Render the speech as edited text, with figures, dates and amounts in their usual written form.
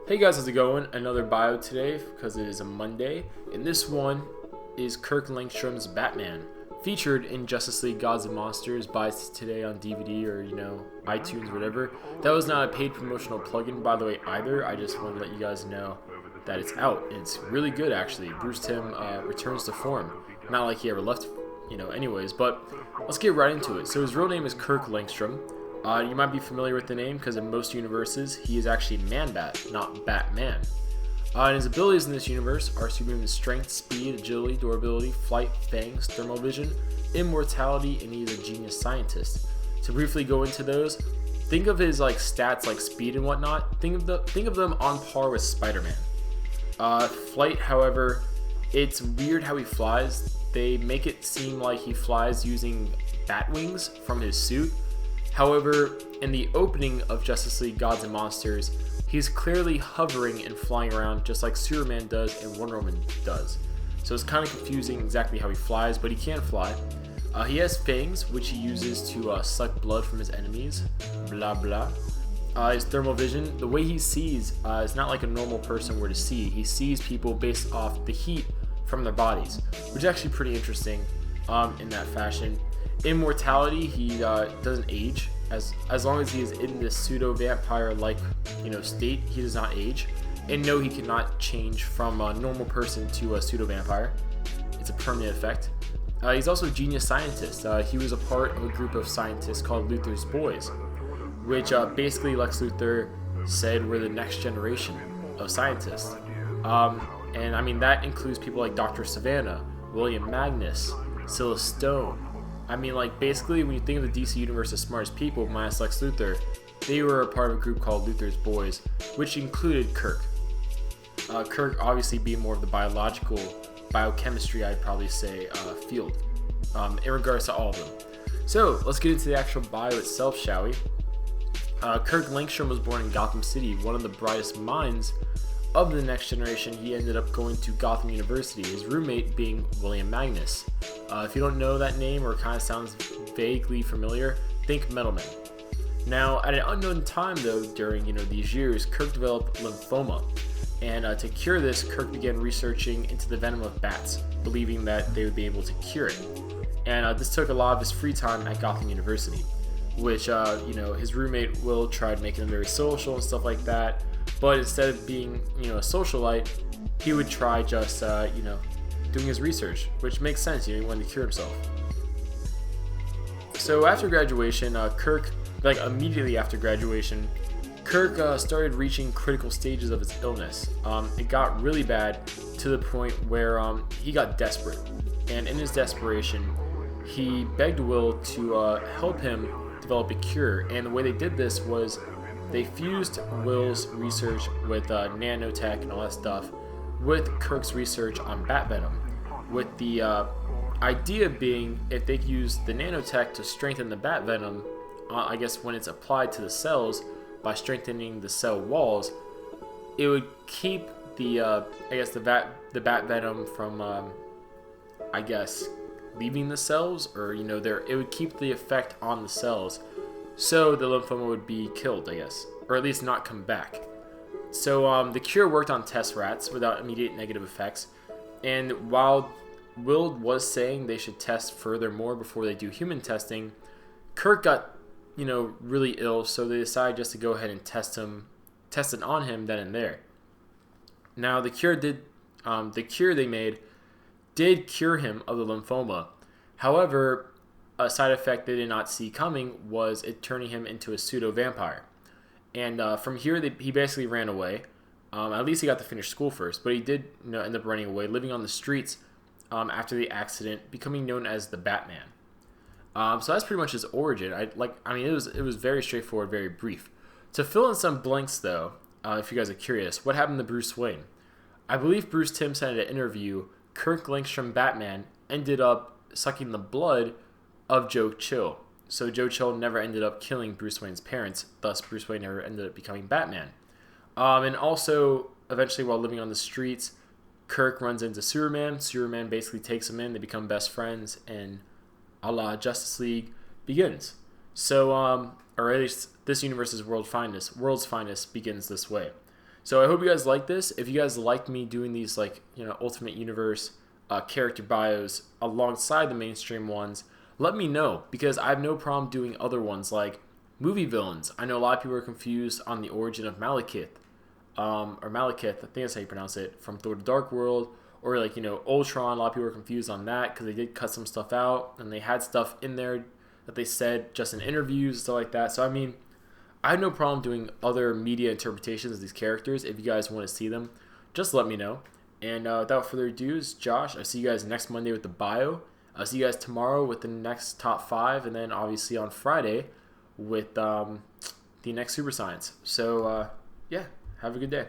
Hey guys, how's it going? Another bio today because it is a Monday, and this one is Kirk Langstrom's Batman, featured in Justice League Gods and Monsters, buys today on DVD or iTunes, whatever. That was not a paid promotional plugin, by the way, either. I just want to let you guys know that it's out. It's really good, actually. Bruce Timm returns to form. Not like he ever left, anyways. But let's get right into it. So his real name is Kirk Langstrom. You might be familiar with the name because in most universes, he is actually Man-Bat, not Batman. And his abilities in this universe are Superman's strength, speed, agility, durability, flight, fangs, thermal vision, immortality, and he's a genius scientist. To briefly go into those, think of his stats like speed and whatnot. Think of them on par with Spider-Man. Flight, however, it's weird how he flies. They make it seem like he flies using bat wings from his suit. However, in the opening of Justice League Gods and Monsters, he's clearly hovering and flying around just like Superman does and Wonder Woman does. So it's kind of confusing exactly how he flies, but he can fly. He has fangs, which he uses to suck blood from his enemies. Blah blah. His thermal vision, the way he sees is not like a normal person were to see. He sees people based off the heat from their bodies, which is actually pretty interesting in that fashion. Immortality, he doesn't age. As long as he is in this pseudo vampire state, he does not age. And no, he cannot change from a normal person to a pseudo vampire. It's a permanent effect. He's also a genius scientist. He was a part of a group of scientists called Luthor's Boys, which basically Lex Luthor said were the next generation of scientists. And I mean that includes people like Dr. Savannah, William Magnus, Silas Stone. I mean, basically, when you think of the DC Universe's smartest people, minus Lex Luthor, they were a part of a group called Luthor's Boys, which included Kirk. Kirk obviously being more of the biological, biochemistry, I'd probably say, field, in regards to all of them. So, let's get into the actual bio itself, shall we? Kirk Langstrom was born in Gotham City, one of the brightest minds of the next generation. He ended up going to Gotham University, his roommate being William Magnus. If you don't know that name or kind of sounds vaguely familiar, think Metal Man. Now, at an unknown time though, during these years, Kirk developed lymphoma, and to cure this, Kirk began researching into the venom of bats, believing that they would be able to cure it. And this took a lot of his free time at Gotham University, which his roommate Will tried making him very social and stuff like that. But instead of being, a socialite, he would try just, doing his research, which makes sense, he wanted to cure himself. So after graduation, immediately after graduation, Kirk started reaching critical stages of his illness. It got really bad to the point where he got desperate. And in his desperation, he begged Will to help him develop a cure. And the way they did this was they fused Will's research with nanotech and all that stuff with Kirk's research on bat venom, with the idea being if they could use the nanotech to strengthen the bat venom, I guess when it's applied to the cells by strengthening the cell walls, it would keep the bat venom from leaving the cells, or it would keep the effect on the cells. So the lymphoma would be killed, I guess, or at least not come back. So the cure worked on test rats without immediate negative effects. And while Will was saying they should test furthermore before they do human testing, Kirk got, really ill, so they decided just to go ahead and test it on him then and there. Now the cure they made did cure him of the lymphoma. However, a side effect they did not see coming was it turning him into a pseudo-vampire. And from here, he basically ran away. At least he got to finish school first, but he did end up running away, living on the streets after the accident, becoming known as the Batman. So that's pretty much his origin. It was very straightforward, very brief. To fill in some blanks, though, if you guys are curious, what happened to Bruce Wayne? I believe Bruce Timm said in an interview, Kirk Langstrom Batman ended up sucking the blood of Joe Chill. So Joe Chill never ended up killing Bruce Wayne's parents, thus Bruce Wayne never ended up becoming Batman. And also, eventually while living on the streets, Kirk runs into Superman. Superman basically takes him in, they become best friends, and a la Justice League begins. So, or at least this universe's world's finest begins this way. So I hope you guys like this. If you guys like me doing these Ultimate Universe character bios alongside the mainstream ones, let me know, because I have no problem doing other ones like movie villains. I know a lot of people are confused on the origin of Malekith, or Malekith, I think that's how you pronounce it, from Thor: The Dark World, or Ultron. A lot of people are confused on that because they did cut some stuff out and they had stuff in there that they said just in interviews, stuff like that. So I mean, I have no problem doing other media interpretations of these characters. If you guys want to see them, just let me know. And without further ado, it's Josh. I see you guys next Monday with the bio. I'll see you guys tomorrow with the next top 5, and then obviously on Friday with the next Super Science. So, yeah, have a good day.